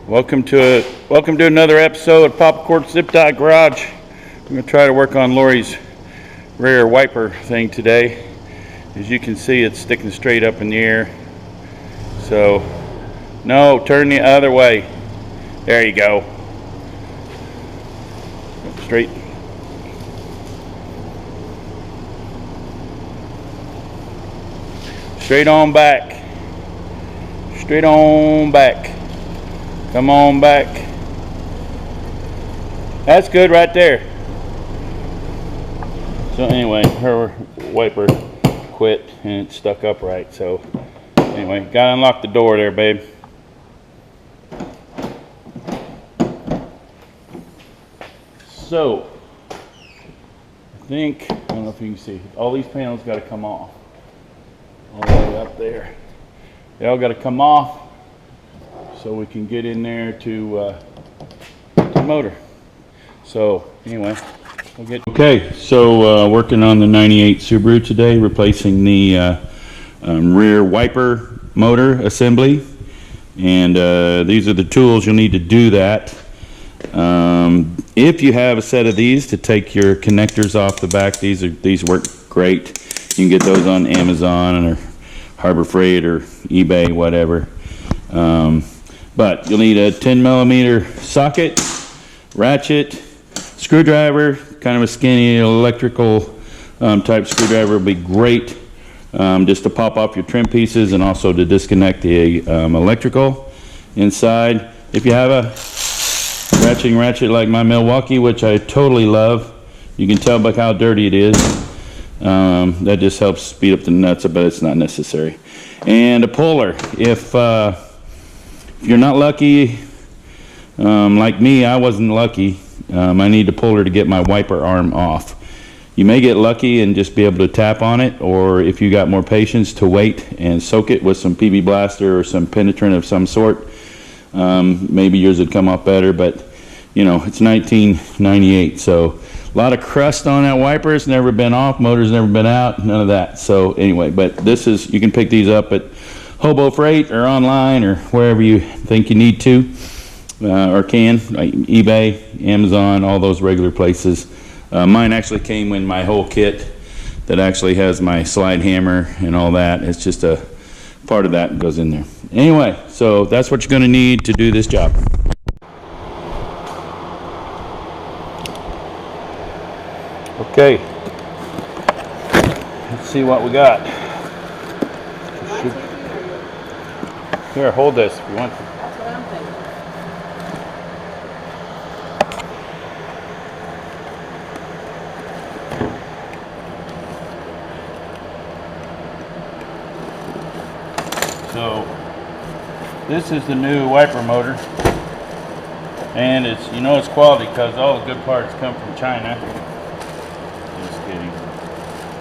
Welcome to another episode of Pop Court Zip Tie Garage. I'm going to try to work on Lori's rear wiper thing today. As you can see, it's sticking straight up in the air. So, no, turn the other way. There you go. Straight. Straight on back. Straight on back. Come on back. That's good right there. So anyway, her wiper quit and it's stuck upright. So anyway, gotta unlock the door there, babe. So I don't know if you can see, all these panels gotta come off. All the way up there. They all gotta come off so we can get in there to the motor. So anyway, we'll get working on the 98 Subaru today, replacing the rear wiper motor assembly, and these are the tools you'll need to do that. If you have a set of these to take your connectors off the back, these work great. You can get those on Amazon or Harbor Freight or eBay, whatever. But you'll need a 10 millimeter socket, ratchet, screwdriver, kind of a skinny electrical type screwdriver will be great, just to pop off your trim pieces and also to disconnect the electrical inside. If you have a ratchet like my Milwaukee, which I totally love, you can tell by how dirty it is. That just helps speed up the nuts, but it's not necessary. And a puller. If you're not lucky, like me, I wasn't lucky. I need a puller to get my wiper arm off. You may get lucky and just be able to tap on it, or if you got more patience, to wait and soak it with some PB Blaster or some penetrant of some sort. Maybe yours would come off better, but you know, it's 1998, so a lot of crust on that wiper. It's never been off, motor's never been out, none of that. So anyway, but you can pick these up at Hobo Freight or online or wherever you think you need to, or can, like eBay, Amazon, all those regular places. Mine actually came in my whole kit that actually has my slide hammer and all that. It's just a part of that goes in there. Anyway, so that's what you're going to need to do this job. Okay, let's see what we got. Here, hold this if you want to. That's what I'm thinking. So, this is the new wiper motor, and it's quality because all the good parts come from China. Just kidding,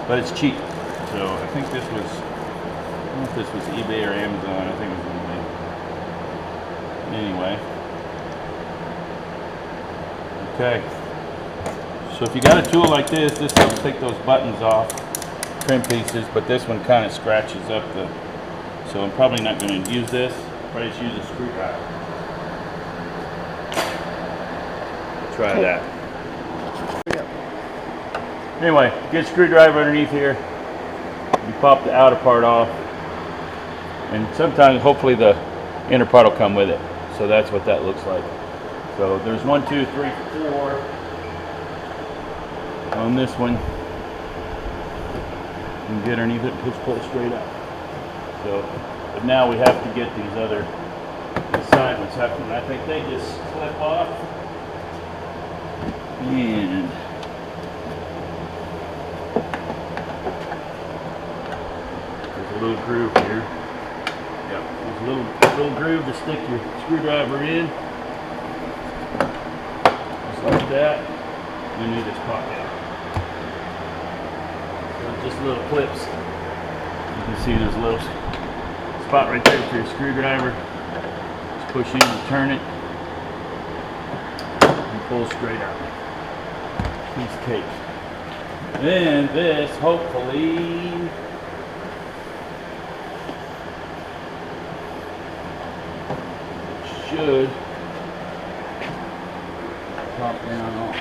but it's cheap. So I think this was, I don't know if this was eBay or Amazon. I think it was eBay. Anyway, okay. So if you got a tool like this helps take those buttons off, trim pieces. But this one kind of scratches up the. So I'm probably not going to use this. Probably just use a screwdriver. Try that. Anyway, get a screwdriver underneath here. You pop the outer part off, and sometimes, hopefully, the inner part will come with it. So that's what that looks like. So there's 1, 2, 3, 4 on this one. You can get underneath it, push, pull straight up. So, but now we have to get these other side ones. I think they just slip off. And there's a little groove here. Yep, there's a little groove to stick your screwdriver in. Just like that. And they just pop out. So just little clips. You can see there's a little spot right there for your screwdriver. Just push in and turn it. And pull straight out. Piece of cake. Then this hopefully should pop down off.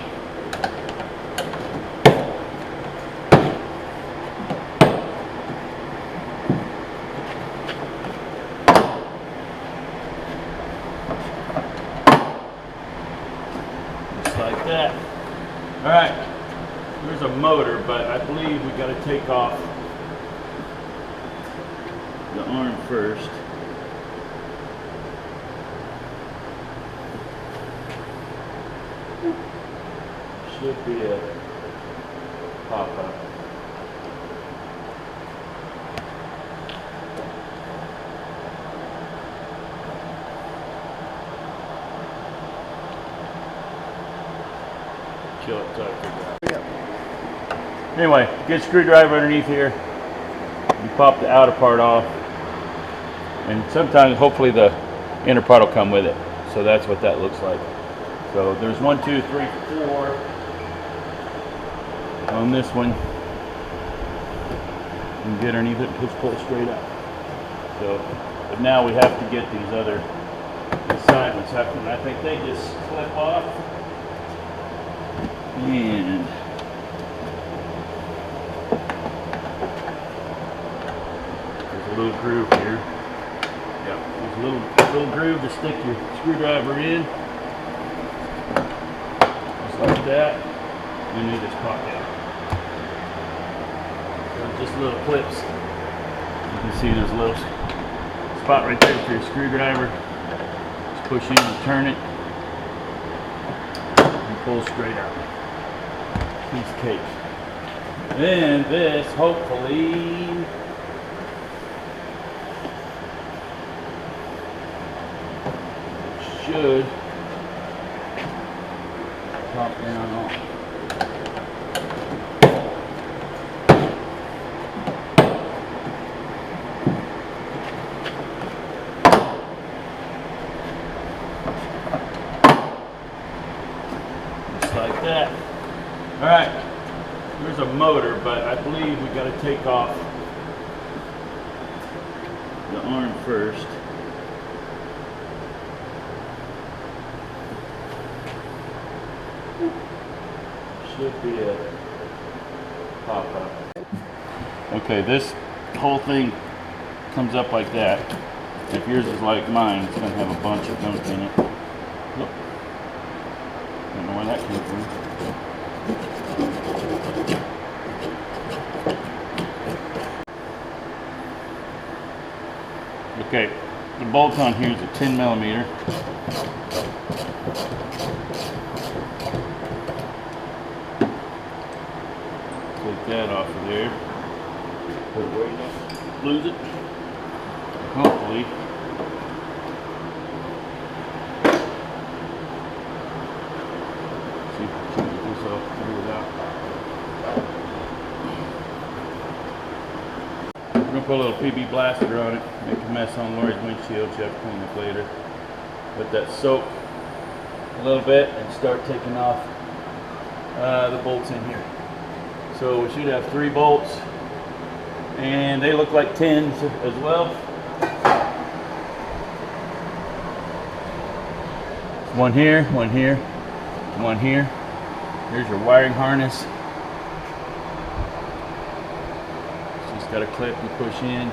Just like that. All right, there's a motor, but I believe we got to take off the arm first. Should be a pop-up. Chill it till I figure out. Anyway, get a screwdriver underneath here. You pop the outer part off. And sometimes, hopefully, the inner part will come with it. So that's what that looks like. So there's 1, 2, 3, 4 on this one. You can get underneath it and pull straight up. So, but now we have to get these other side ones happening. I think they just clip off. And there's a little groove here. Yep, there's a little groove to stick your screwdriver in. Just like that. And they just pop out. So just little clips. You can see there's a little spot right there for your screwdriver. Just push in and turn it. And pull straight out. Piece of cake. Then this hopefully should pop down off. Just like that. All right, there's a motor, but I believe we got to take off the arm first. Should be a pop-up. Okay, this whole thing comes up like that. If yours is like mine, it's going to have a bunch of gunk in it. Look. Don't know where that came from. Okay, the bolt on here is a 10 millimeter. Take that off of there. Put it right up. Lose it. Hopefully. See if we can get this off without. We're going to put a little PB blaster on it, make a mess on Lori's windshield. She'll have to clean it later. Let that soak a little bit and start taking off the bolts in here. So we should have 3 bolts, and they look like 10s as well. One here, one here, one here. Here's your wiring harness. Got a clip you push in.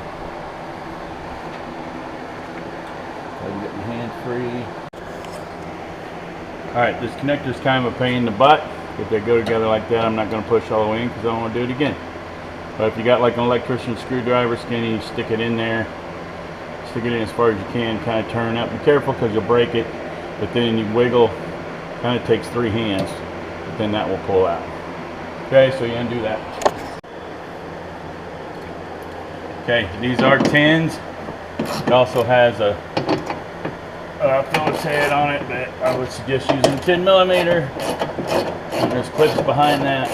Try to get your hand free. Alright, this connector is kind of a pain in the butt. If they go together like that, I'm not going to push all the way in because I don't want to do it again. But if you got like an electrician screwdriver, skinny, you stick it in there. Stick it in as far as you can, kind of turn up. Be careful because you'll break it. But then you wiggle, kind of takes 3 hands. But then that will pull out. Okay, so you undo that. Okay, these are 10s. It also has a Phillips head on it, but I would suggest using 10 millimeter. There's clips behind that.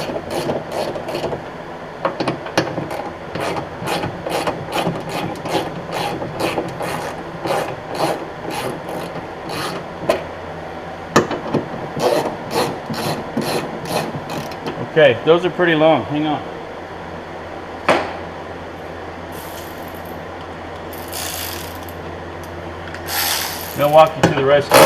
Okay, those are pretty long. Hang on. I'll walk you through the rest of it.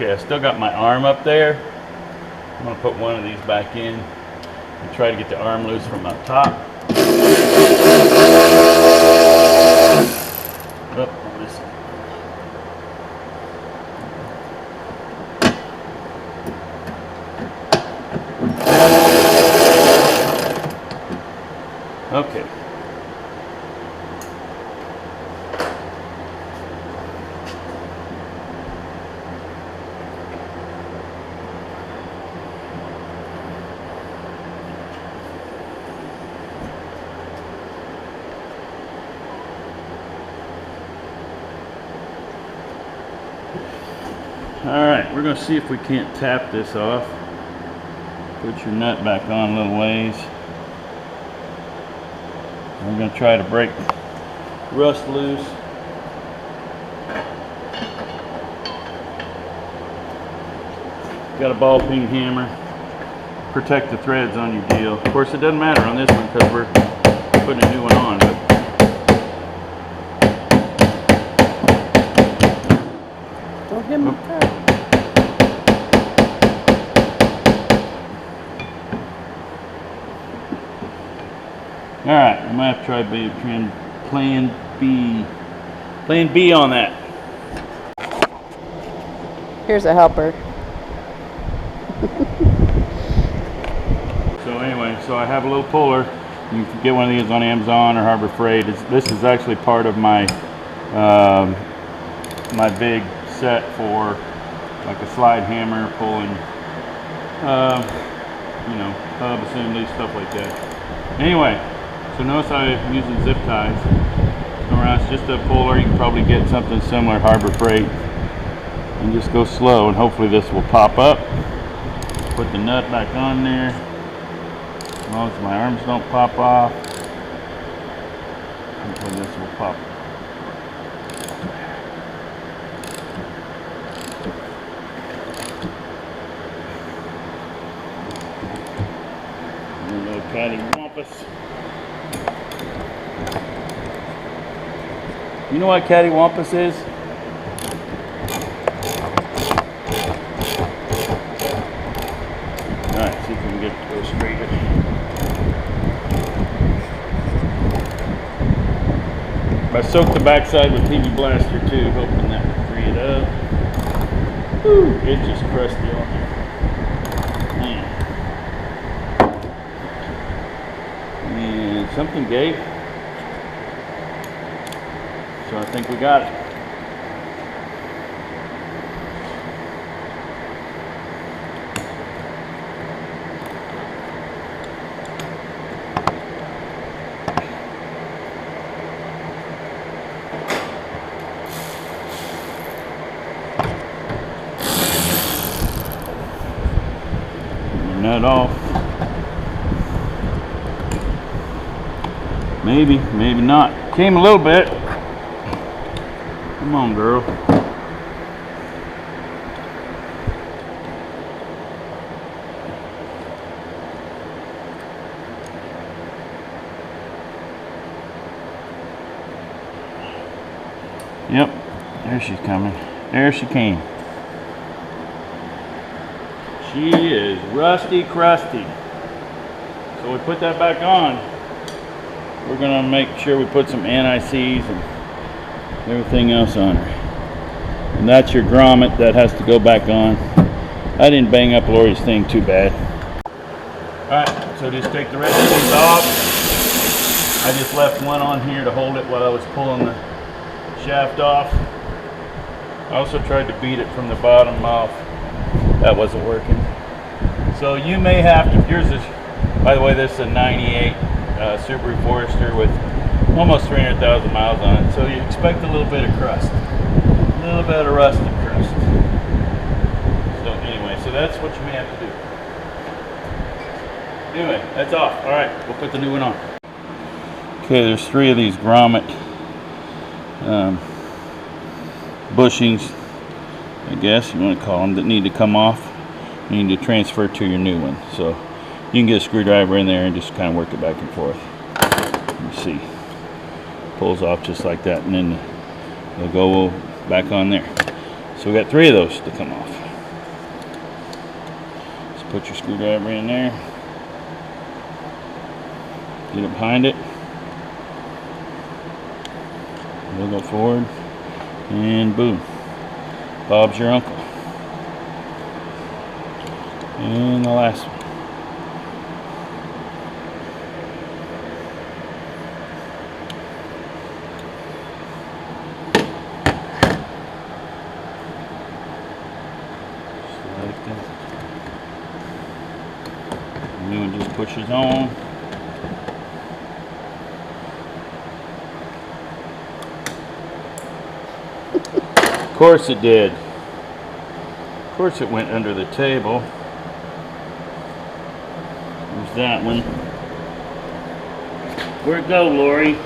Okay, I still got my arm up there. I'm gonna put one of these back in and try to get the arm loose from up top. Oh, listen. Okay. Alright, we're going to see if we can't tap this off. Put your nut back on a little ways. We're going to try to break rust loose. Got a ball peen hammer. Protect the threads on your deal. Of course, it doesn't matter on this one because we're putting a new one on. But don't hit my car. Alright, I might have to try plan B on that. Here's a helper. So anyway, so I have a little puller. You can get one of these on Amazon or Harbor Freight. This is actually part of my my big set for like a slide hammer, pulling, you know, hub assemblies, stuff like that. Anyway, so notice I'm using zip ties. Around, it's just a puller. You can probably get something similar, Harbor Freight, and just go slow, and hopefully this will pop up. Put the nut back on there. As long as my arms don't pop off, hopefully this will pop. A little cattywampus. You know what cattywampus is? Alright, see if we can get it to go straighter. I soaked the backside with PB Blaster too, hoping that would free it up. Whew, it's just crusty on there. Man. And something gave. So I think we got it. Nut off. Maybe, maybe not. Came a little bit. Come on, girl. Yep, there she's coming. There she came. She is rusty crusty. So we put that back on. We're gonna make sure we put some anti-seize and everything else on her. And that's your grommet that has to go back on. I didn't bang up Lori's thing too bad. Alright, so just take the rest of these off. I just left one on here to hold it while I was pulling the shaft off. I also tried to beat it from the bottom off. That wasn't working. So you may have to, yours is, by the way, this is a 98 Subaru Forester with almost 300,000 miles on it. So you expect a little bit of crust. A little bit of rust and crust. So anyway, so that's what you may have to do. Anyway, that's off. All right, we'll put the new one on. Okay, there's 3 of these grommet bushings, I guess you want to call them, that need to come off. You need to transfer to your new one. So you can get a screwdriver in there and just kind of work it back and forth. You see, pulls off just like that, and then they'll go back on there. So we got 3 of those to come off. Put your screwdriver in there. Get it behind it. We'll go forward. And boom. Bob's your uncle. And the last one. Just like that. The new one just pushes on. Of course it did. Of course it went under the table. There's that one. Where'd it go, Lori?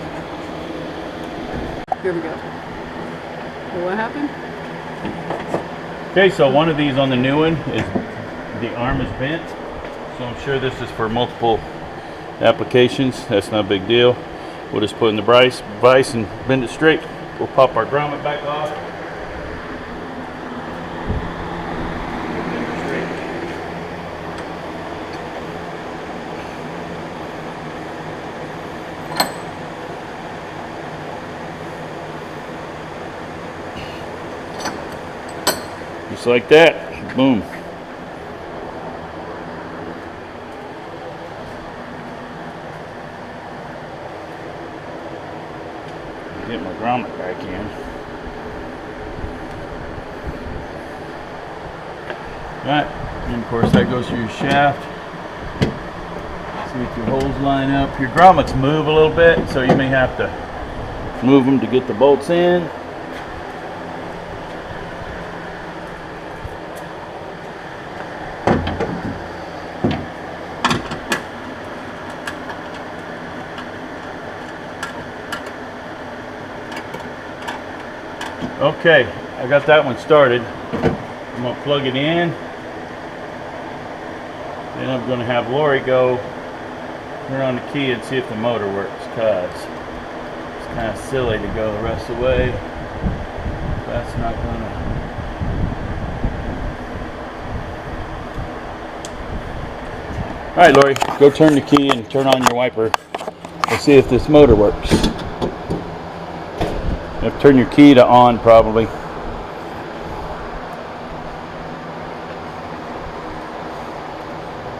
Here we go. Well, what happened? Okay, so one of these on the new one is the arm is bent. So I'm sure this is for multiple applications. That's not a big deal. We'll just put in the vise and bend it straight. We'll pop our grommet back off. Just like that. Boom. Get my grommet back in. Right, and of course that goes through your shaft. See if your holes line up. Your grommets move a little bit, so you may have to move them to get the bolts in. Okay, I got that one started. I'm going to plug it in. Then I'm going to have Lori go turn on the key and see if the motor works, because it's kind of silly to go the rest of the way. That's not going to... Alright, Lori, go turn the key and turn on your wiper. Let's see if this motor works. You have to turn your key to on, probably.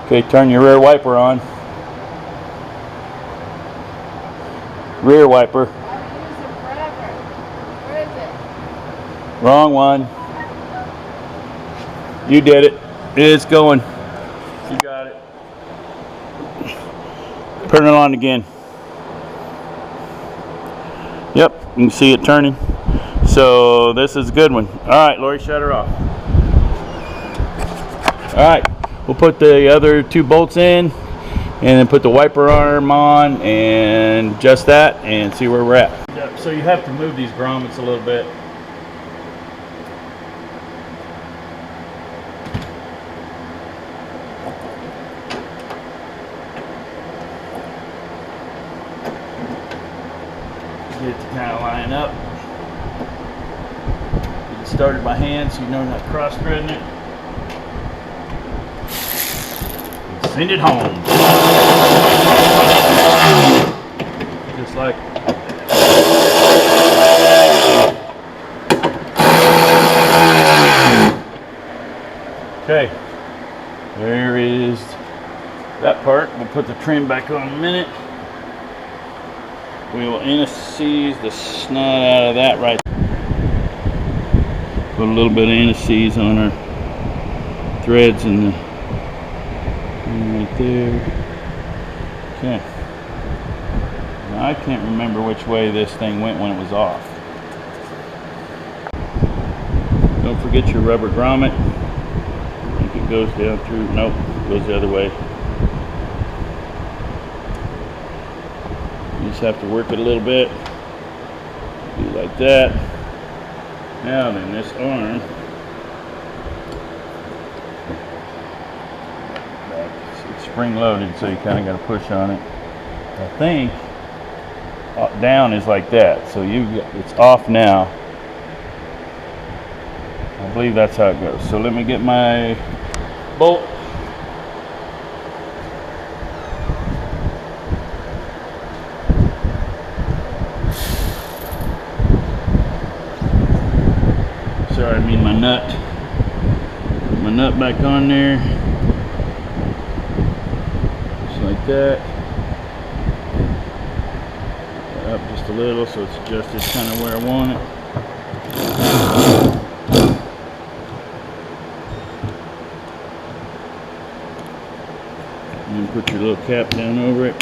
Okay, turn your rear wiper on. Rear wiper. I've used it forever. Where is it? Wrong one. You did it. It's going. You got it. Turn it on again. Yep, you can see it turning. So this is a good one. Alright, Lori, shut her off. Alright, we'll put the other two bolts in and then put the wiper arm on and just that and see where we're at. So you have to move these grommets a little bit. Get it to kind of line up. Get it started by hand so you know not cross-threading it. And send it home. Just like okay. There is that part. We'll put the trim back on in a minute. We will anesthese the snot out of that right. Put a little bit of anesthese on our threads and right there. Okay. Now I can't remember which way this thing went when it was off. Don't forget your rubber grommet. I think it goes down through. Nope, it goes the other way. You just have to work it a little bit. Do like that. Now then, this arm. It's spring loaded, so you kind of got to push on it. I think down is like that, so it's off now. I believe that's how it goes. So let me get my bolt I mean my nut. Put my nut back on there. Just like that. Up just a little so it's adjusted kind of where I want it. And then put your little cap down over it.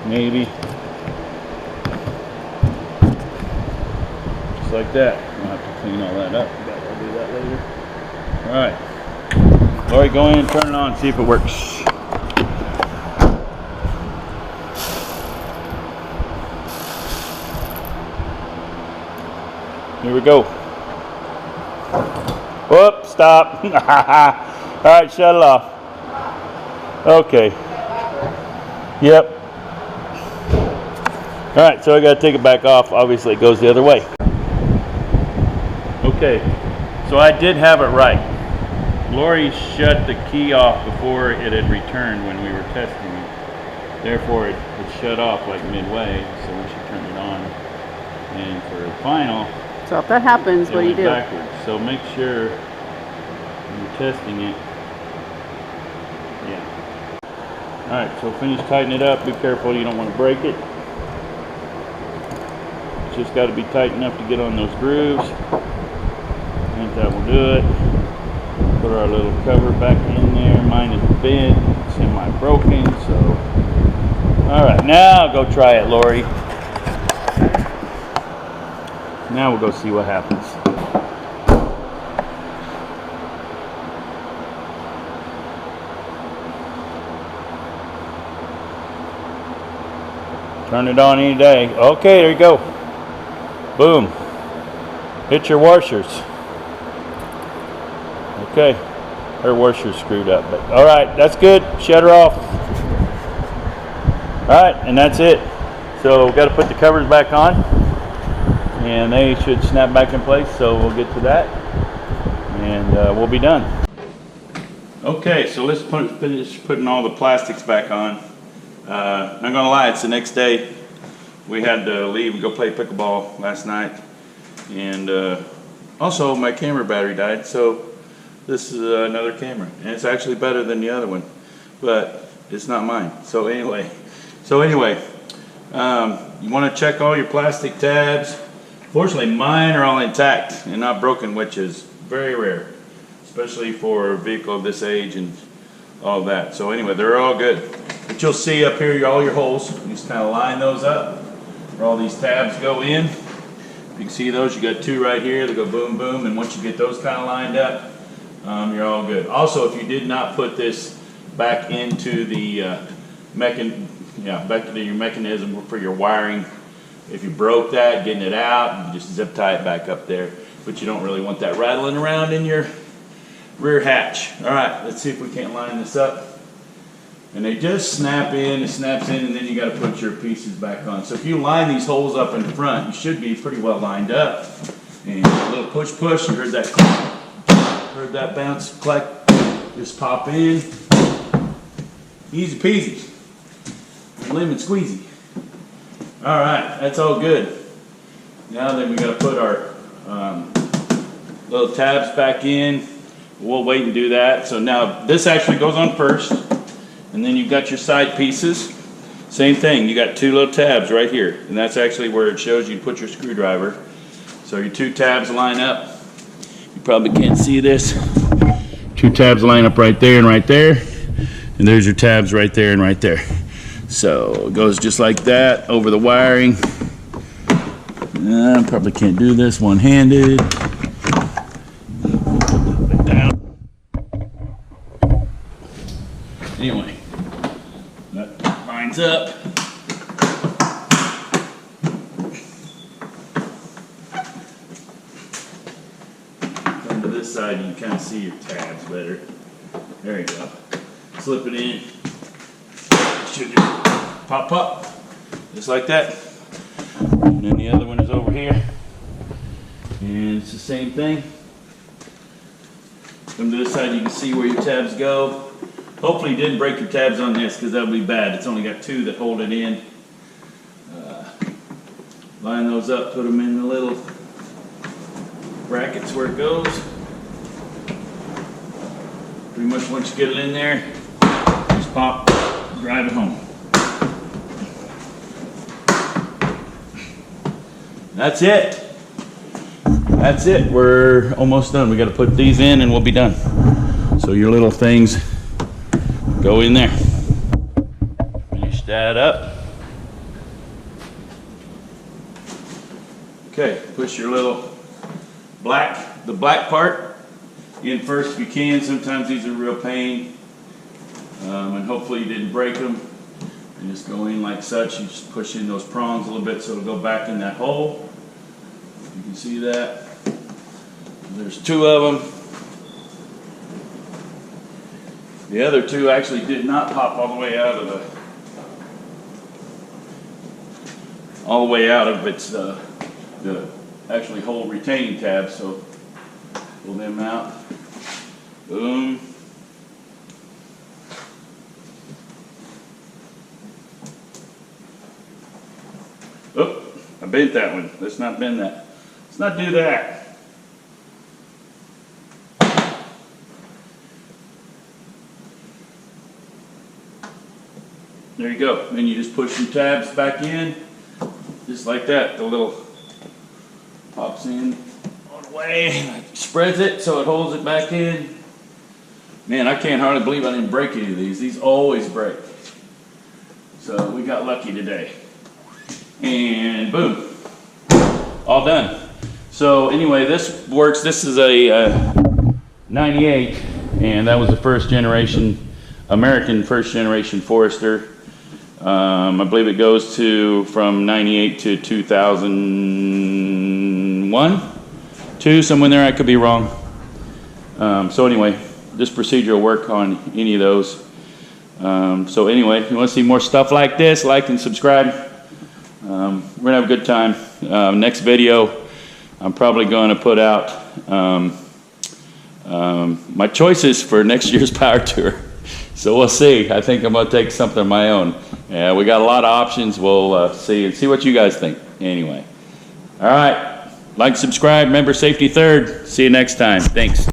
Maybe. Just like that. I'll have to clean all that up, but I'll do that later. Alright. Lori, go in and turn it on, see if it works. Here we go. Whoop, stop. Alright, shut it off. Okay. Yep. Alright, so I gotta take it back off. Obviously it goes the other way. Okay, so I did have it right. Lori shut the key off before it had returned when we were testing it. Therefore it shut off like midway, so when she turned it on. And for the final, So if that happens, what do you do? backwards. So make sure when you're testing it. Yeah. Alright, so finish tightening it up. Be careful you don't want to break it. It's just got to be tight enough to get on those grooves. I think that will do it. Put our little cover back in there. Mine is bent, semi-broken, so. Alright, now go try it, Lori. Now we'll go see what happens. Turn it on any day. Okay, there you go. Boom. Hit your washers. Okay. Her washer's screwed up, but all right, that's good. Shut her off. All right, and that's it. So we've got to put the covers back on, and they should snap back in place. So we'll get to that, and we'll be done. Okay, so let's finish putting all the plastics back on. Not gonna lie, it's the next day. We had to leave and go play pickleball last night, and also my camera battery died, so this is another camera, and it's actually better than the other one, but it's not mine. So anyway, you want to check all your plastic tabs. Fortunately, mine are all intact and not broken, which is very rare, especially for a vehicle of this age and all that. So anyway, they're all good. But you'll see up here all your holes. You just kind of line those up where all these tabs go in. You can see those. You got two right here. They go boom, boom. And once you get those kind of lined up, you're all good. Also, if you did not put this back into the back into your mechanism for your wiring, if you broke that, getting it out, you just zip tie it back up there. But you don't really want that rattling around in your rear hatch. All right, let's see if we can't line this up. And they just snap in, it snaps in, and then you got to put your pieces back on. So if you line these holes up in the front, you should be pretty well lined up. And a little push, push, you heard that click, heard that bounce, click, just pop in. Easy peasy, lemon squeezy. All right, that's all good. Now then we got to put our little tabs back in. We'll wait and do that. So now this actually goes on first. And then you've got your side pieces. Same thing, you got two little tabs right here. And that's actually where it shows you put your screwdriver. So your two tabs line up. You probably can't see this. Two tabs line up right there and right there. And there's your tabs right there and right there. So it goes just like that over the wiring. Probably can't do this one-handed. Down. Anyway, that lines up. Come to this side, you can kind of see your tabs better. There you go. Slip it in. Should just pop up, just like that. And then the other one is over here. And it's the same thing. Come to this side, you can see where your tabs go. Hopefully you didn't break your tabs on this, because that would be bad. It's only got two that hold it in. line those up, put them in the little brackets where it goes. Pretty much once you get it in there, just pop, drive it home. That's it. That's it. We're almost done. We got to put these in and we'll be done. So your little things go in there. Finish that up. Okay, push your little the black part in first if you can. Sometimes these are a real pain. And hopefully you didn't break them. And just go in like such. You just push in those prongs a little bit so it'll go back in that hole. You can see that. There's two of them. The other two actually did not pop all the way out of the actually whole retaining tab. So pull them out. Boom. Oh, I bent that one. Let's not bend that. Let's not do that. There you go. Then you just push your tabs back in, just like that. The little pops in all the way, spreads it so it holds it back in. Man, I can't hardly believe I didn't break any of these. These always break. So we got lucky today. And boom, all done. So anyway, this works. This is a 98, and that was the first generation, American first generation Forester. I believe it goes from 98 to 2001, 2, somewhere in there. I could be wrong. So anyway, this procedure will work on any of those. So anyway, if you want to see more stuff like this, like and subscribe. We're gonna have a good time. Next video, I'm probably going to put out my choices for next year's power tour. So we'll see. I think I'm going to take something of my own. Yeah, we got a lot of options. We'll see what you guys think. Anyway, all right. Like, subscribe. Remember, safety third. See you next time. Thanks.